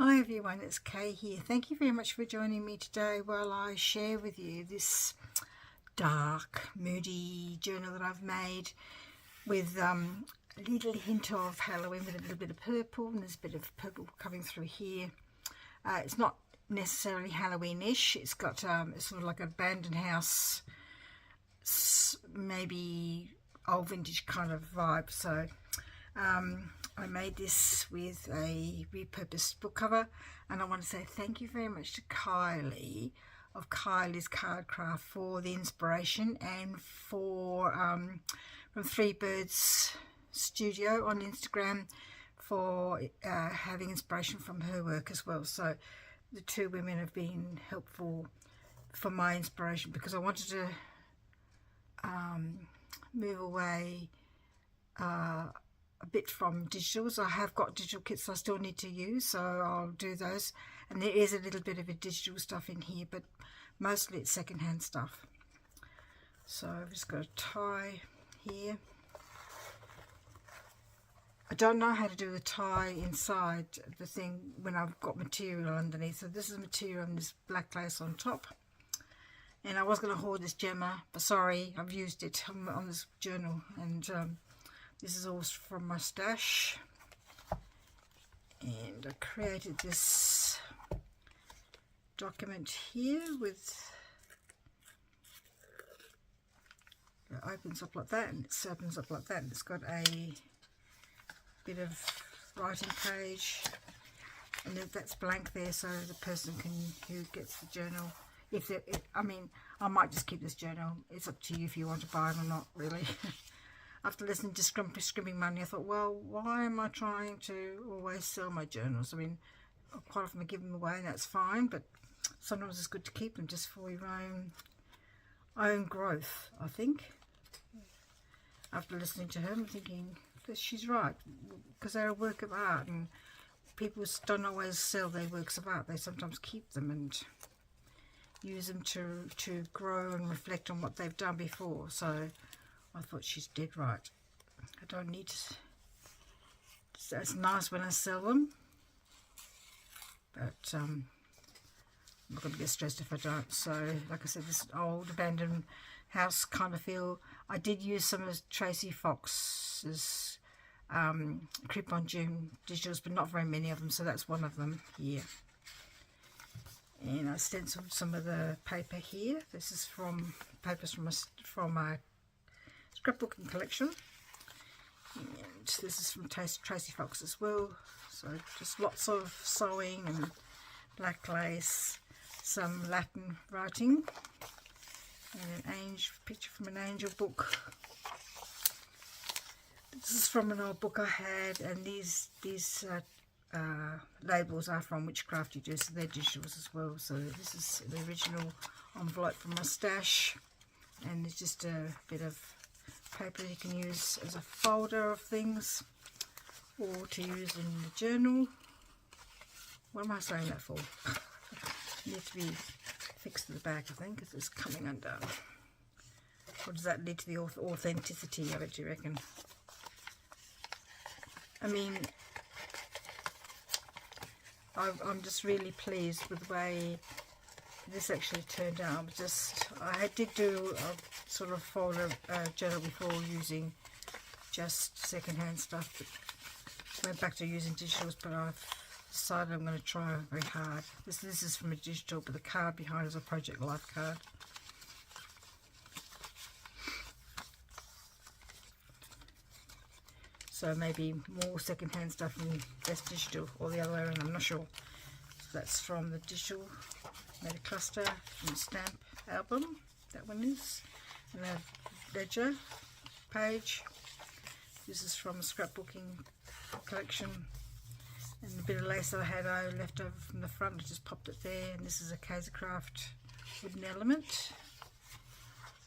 Hi everyone, it's Kay here. Thank you very much for joining me today while I share with you this dark, moody journal that I've made with a little hint of Halloween with a little bit of purple, and there's a bit of purple coming through here. It's not necessarily Halloween-ish. It's got it's sort of like an abandoned house, maybe old vintage kind of vibe. So I made this with a repurposed book cover, and I want to say thank you very much to Kylie of Kylie's Card Craft for the inspiration, and for from Three Birds Studio on Instagram for having inspiration from her work as well. So the two women have been helpful for my inspiration, because I wanted to move away a bit from digitals. I have got digital kits I still need to use, so I'll do those, and there is a little bit of a digital stuff in here, but mostly it's secondhand stuff. So I've just got a tie here. I don't know how to do the tie inside the thing when I've got material underneath. So this is material and this black lace on top, and I was going to hoard this gemma, but sorry, I've used it on this journal, and this is all from my stash. And I created this document here with, it opens up like that, and it opens up like that, and it's got a bit of writing page, and that's blank there, so the person who gets the journal, I mean, I might just keep this journal. It's up to you if you want to buy it or not, really. After listening to Scrimping Money, I thought, well, why am I trying to always sell my journals? I mean, quite often I give them away, and that's fine, but sometimes it's good to keep them just for your own growth, I think. After listening to her, I'm thinking that she's right, because they're a work of art, and people don't always sell their works of art. They sometimes keep them and use them to grow and reflect on what they've done before. So I thought she's dead right. I don't need to. It's nice when I sell them, but I'm not going to get stressed if I don't. So, like I said, this old abandoned house kind of feel. I did use some of Tracie Fox's Creep on June digitals, but not very many of them. So that's one of them here. And I stenciled some of the paper here. This is from papers from my scrapbooking collection, and this is from Tracie Fox as well. So just lots of sewing and black lace, some Latin writing, and an picture from an angel book. This is from an old book I had, and these labels are from Witchcraft You Do, so they're digitals as well. So this is the original envelope from my stash, and it's just a bit of paper you can use as a folder of things, or to use in the journal. What am I saying that for? It needs to be fixed at the back, I think, because it's coming undone. Or does that lead to the authenticity of it, do you reckon? I mean, I'm just really pleased with the way this actually turned out. I did do a sort of folder journal before using just secondhand stuff, but went back to using digitals, but I've decided I'm going to try very hard. This is from a digital, but the card behind is a Project Life card. So maybe more secondhand stuff and less digital, or the other way around, I'm not sure. So that's from the digital. Made a cluster from the stamp album, that one is, and a ledger page. This is from a scrapbooking collection, and a bit of lace that I had left over from the front, I just popped it there. And this is a KoFi wooden element,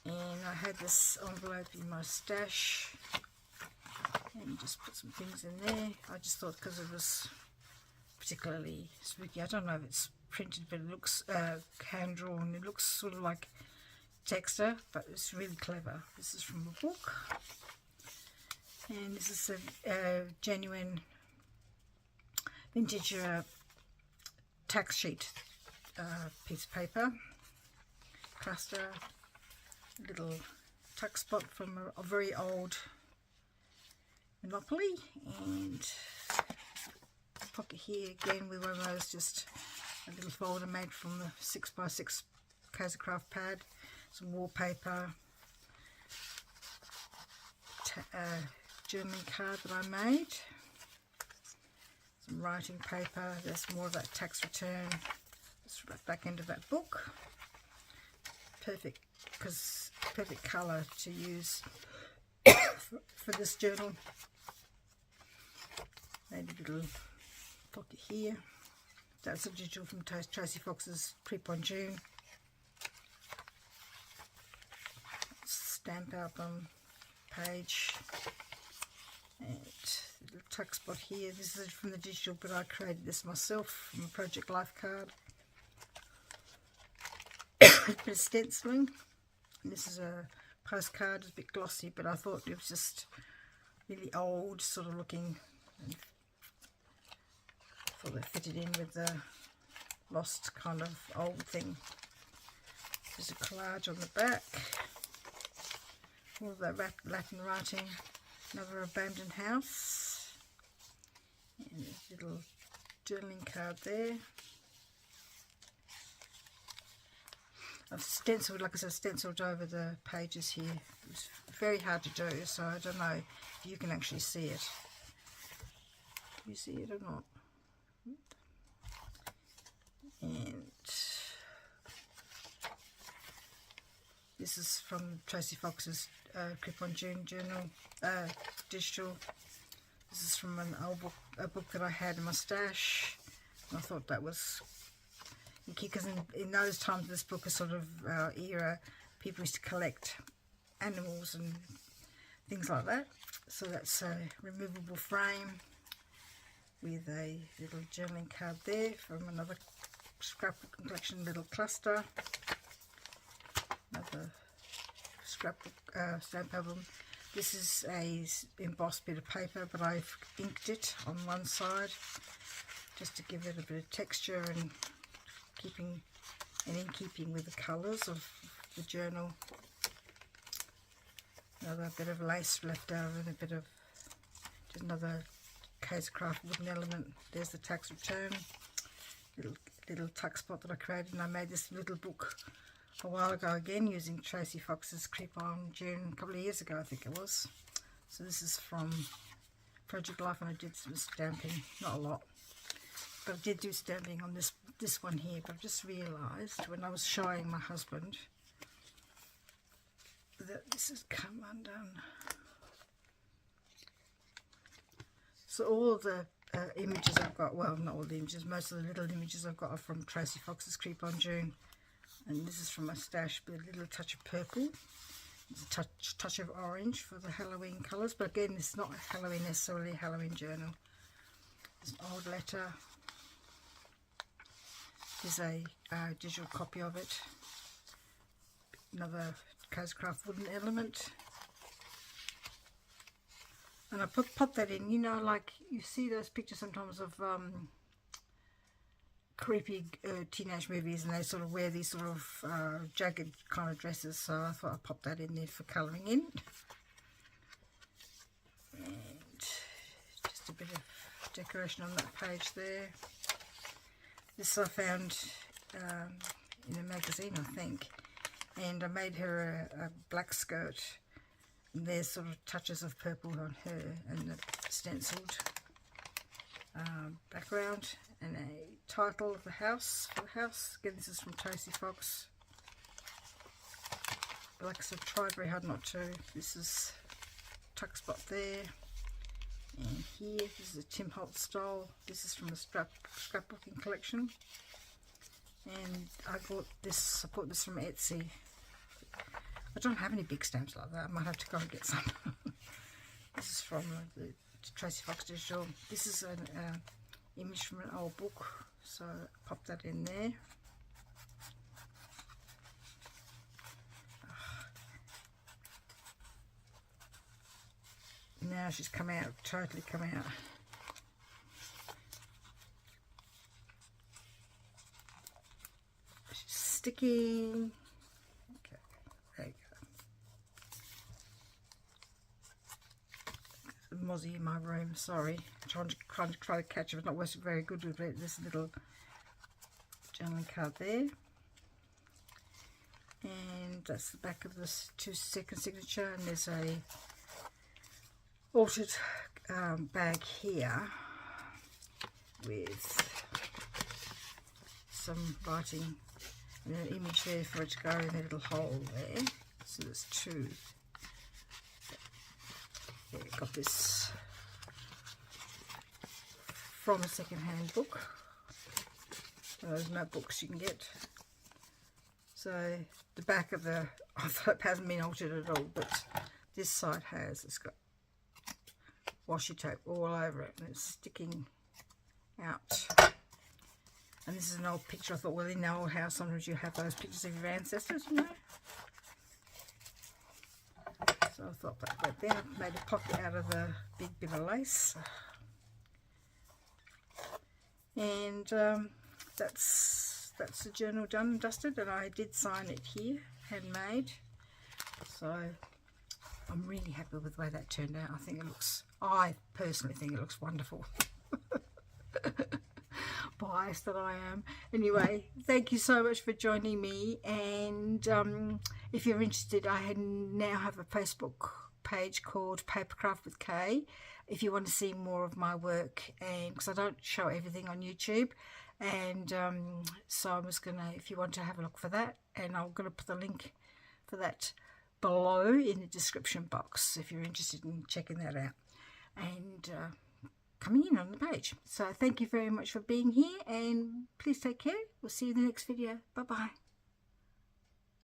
and I had this envelope in my stash, and just put some things in there. I just thought, because it was particularly spooky, I don't know if it's printed, but it looks hand drawn. It looks sort of like texture, but it's really clever. This is from a book, and this is a genuine vintage tax sheet piece of paper, cluster, little tuck spot from a very old Monopoly, and pocket here again with one of those, just a little folder made from the 6x6 KoFi pad, some wallpaper, journaling card that I made, some writing paper. There's more of that tax return. It's right back into that book. Perfect, because perfect colour to use for this journal. Made a little pocket here. That's a digital from Tracie Fox's Creep on June. Stamp album page. And a little tuck spot here. This is from the digital, but I created this myself from a Project Life card. A bit of stenciling. And this is a postcard. It's a bit glossy, but I thought it was just really old sort of looking. And thought they fitted in with the lost kind of old thing. There's a collage on the back. All of that Latin writing. Another abandoned house. And a little journaling card there. I've stenciled, like I said, stenciled over the pages here. It was very hard to do, so I don't know if you can actually see it. Can you see it or not? And this is from Tracie Fox's Creep on June journal, digital. This is from an old book, a book that I had in my stash. And I thought that was because in those times, this book is sort of our era, people used to collect animals and things like that. So that's a removable frame with a little journaling card there from another scrapbook collection, little cluster. Another scrapbook stamp album. This is a embossed bit of paper, but I've inked it on one side just to give it a bit of texture and in keeping with the colours of the journal. Another bit of lace left over and a bit of just another KoFi wooden element. There's the tax return. Little tuck spot that I created, and I made this little book a while ago again using Tracie Fox's Creep on June, a couple of years ago I think it was. So this is from Project Life, and I did some stamping, not a lot, but I did do stamping on this one here. But I just realised when I was showing my husband that this has come undone. So all of the images I've got, well, not all the images, most of the little images I've got are from Tracie Fox's Creep on June. And this is from my stash with a little touch of purple. There's a touch of orange for the Halloween colours. But again, it's not Halloween necessarily, a Halloween journal. There's an old letter. There's a digital copy of it. Another KoFi wooden element. And I pop that in, you know, like you see those pictures sometimes of creepy teenage movies, and they sort of wear these sort of jagged kind of dresses, so I thought I'd pop that in there for colouring in. And just a bit of decoration on that page there. This I found in a magazine, I think, and I made her a black skirt, and there's sort of touches of purple on her, and the stenciled background, and a title of the house for the house. Again, this is from Tracie Fox. But like I said, try very hard not to. This is tuck spot there, and here this is a Tim Holtz style. This is from the scrapbooking collection, and I bought this from Etsy. I don't have any big stamps like that. I might have to go and get some. This is from the Tracie Fox digital. This is an image from an old book, so pop that in there. Now she's come out, totally come out. sticking. Okay, there you go. Mozzie in my room, sorry. I'm trying to catch it, but not working very good with it. This little journaling card there. And that's the back of this 2-second signature, and there's a altered bag here with some writing and an image there for it to go in a little hole there. So there's two. Yeah, got this from a second-hand book. Those notebooks you can get. So the back of the envelope hasn't been altered at all, but this side has. It's got washi tape all over it and it's sticking out. And this is an old picture. I thought, well, in the old house sometimes you have those pictures of your ancestors, you know. So I thought that right there. I've made a pocket out of a big bit of lace. And that's the journal done and dusted, and I did sign it here, handmade. So I'm really happy with the way that turned out. I personally think it looks wonderful. Biased that I am. Anyway, thank you so much for joining me, and if you're interested, I now have a Facebook page called Papercraft with Kay, if you want to see more of my work, and because I don't show everything on YouTube. And so I'm just gonna, if you want to have a look for that, and I'm gonna put the link for that below in the description box if you're interested in checking that out and coming in on the page. So thank you very much for being here, and please take care. We'll see you in the next video. Bye bye.